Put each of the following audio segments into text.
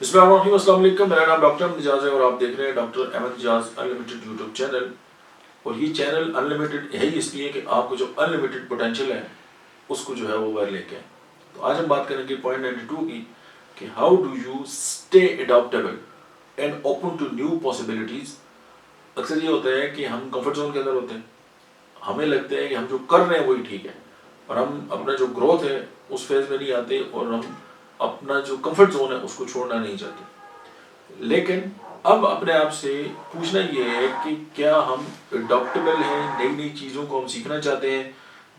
بسم اللہ الرحمن الرحیم، السلام علیکم۔ میرا نام ڈاکٹر احمد اجاز ہے اور آپ دیکھ رہے ہیں ڈاکٹر احمد اجاز انلمیٹڈ یوٹیوب چینل۔ اور یہ چینل انلمیٹڈ ہے اس لیے کہ آپ کو جو انلمیٹڈ پوٹینشیل ہے اس کو جو ہے وہ باہر لے کے آئیں۔ تو آج ہم بات کریں گے پوائنٹ 92 کی کہ how do you stay adaptable and open to new possibilities. اکثر یہ ہوتا ہے کہ ہم کمفرٹ زون کے اندر ہوتے ہیں، ہمیں لگتا ہے کہ ہم جو کر رہے ہیں وہی ٹھیک ہے، اور ہم اپنا جو گروتھ ہے اس فیز میں نہیں آتے، اور ہم اپنا جو کمفرٹ زون ہے اس کو چھوڑنا نہیں چاہتے۔ لیکن اب اپنے آپ سے پوچھنا یہ ہے کہ کیا ہم اڈاپٹیبل ہیں، نئی نئی چیزوں کو ہم سیکھنا چاہتے ہیں،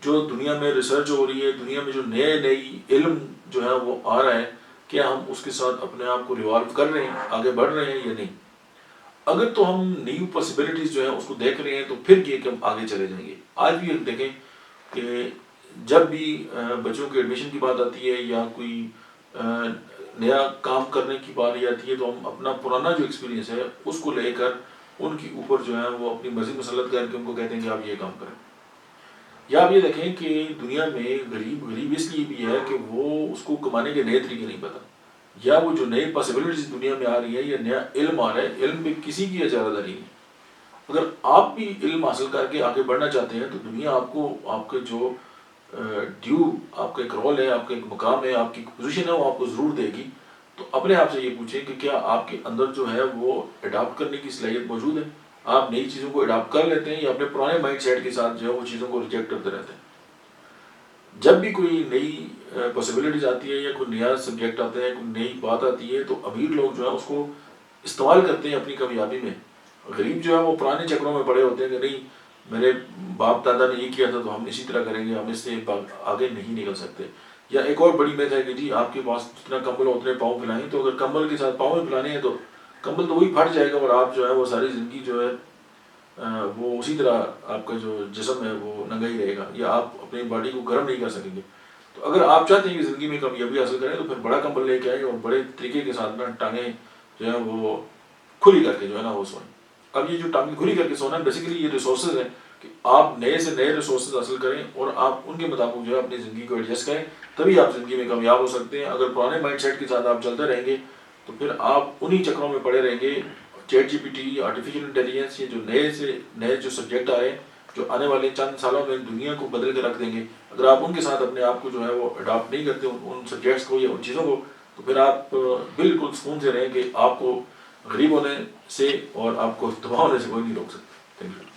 جو دنیا میں ریسرچ ہو رہی ہے، دنیا میں جو نئی علم جو ہے وہ آ رہا ہے، کیا ہم اس کے ساتھ اپنے آپ کو ریوالو کر رہے ہیں، آگے بڑھ رہے ہیں یا نہیں۔ اگر تو ہم نیو پاسبلٹیز جو ہیں اس کو دیکھ رہے ہیں تو پھر یہ کہ ہم آگے چلے جائیں گے۔ آج بھی دیکھیں کہ جب بھی بچوں کے ایڈمیشن کی بات آتی ہے یا کوئی نیا کام کرنے کی باری آتی ہے تو ہم اپنا پرانا جو ایکسپیرینس ہے اس کو لے کر ان کے اوپر جو ہے وہ اپنی مرضی مسلط کر کے ان کو کہتے ہیں کہ آپ یہ کام کریں۔ یا آپ یہ دیکھیں کہ دنیا میں غریب اس لیے بھی ہے کہ وہ اس کو کمانے کے نئے طریقے نہیں پتہ، یا وہ جو نئی پاسبلٹیز دنیا میں آ رہی ہے یا نیا علم آ رہا ہے، علم پہ کسی کی اجازت داری نہیں۔ اگر آپ بھی علم حاصل کر کے آگے بڑھنا چاہتے ہیں تو دنیا آپ کو آپ کے جو ڈیو، آپ کا ایک رول ہے، آپ کا ایک مقام ہے، آپ کی پوزیشن ہے، وہ آپ کو ضرور دے گی۔ تو اپنے آپ سے یہ پوچھیں کہ کیا آپ کے اندر جو ہے وہ اڈاپٹ کرنے کی صلاحیت موجود ہے؟ آپ نئی چیزوں کو اڈاپٹ کر لیتے ہیں یا اپنے پرانے مائنڈ سیٹ کے ساتھ جو ہے وہ چیزوں کو ریجیکٹ کرتے رہتے ہیں؟ جب بھی کوئی نئی پاسبلٹیز آتی ہے یا کوئی نیا سبجیکٹ آتا ہے، کوئی نئی بات آتی ہے، تو امیر لوگ جو ہے اس کو استعمال کرتے ہیں اپنی کامیابی میں۔ غریب جو ہے وہ پرانے چکروں میں پڑے ہوتے ہیں کہ نہیں، میرے باپ دادا نے یہ کیا تھا تو ہم اسی طرح کریں گے، ہم اس سے آگے نہیں نکل سکتے۔ یا ایک اور بڑی میتھ ہے کہ جی آپ کے پاس جتنا کمبل ہو اتنے پاؤں پھیلائیں، تو اگر کمبل کے ساتھ پاؤں پھیلانے ہیں تو کمبل تو وہی پھٹ جائے گا، اور آپ جو ہے وہ ساری زندگی جو ہے وہ اسی طرح آپ کا جو جسم ہے وہ ننگا ہی رہے گا، یا آپ اپنی باڈی کو گرم نہیں کر سکیں گے۔ تو اگر آپ چاہتے ہیں کہ زندگی میں کامیابی حاصل کریں تو پھر بڑا کمبل لے کے آئیں اور بڑے طریقے کے ساتھ نا ٹانگیں جو ہیں وہ کھلی کر کے جو ہے نا وہ سوئیں۔ اب یہ جو ٹانگیں کھلی کر کے سونا ہے بیسیکلی یہ ریسورسز ہیں کہ آپ نئے سے نئے ریسورسز حاصل کریں اور آپ ان کے مطابق جو ہے اپنی زندگی کو ایڈجسٹ کریں، تبھی آپ زندگی میں کامیاب ہو سکتے ہیں۔ اگر پرانے مائنڈ سیٹ کے ساتھ آپ چلتے رہیں گے تو پھر آپ انہی چکروں میں پڑے رہیں گے۔ Chat G P T, artificial intelligence, یہ جو نئے سے نئے جو سبجیکٹ آ رہے ہیں جو آنے والے چند سالوں میں دنیا کو بدل کے رکھ دیں گے، اگر آپ ان کے ساتھ اپنے آپ کو جو ہے وہ اڈاپٹ نہیں کرتے ان سبجیکٹس کو یا ان چیزوں کو، تو پھر آپ بالکل سکون سے رہیں کہ آپ کو غریب ہونے سے اور آپ کو تباہ ہونے سے کوئی نہیں روک سکتا۔ Thank you.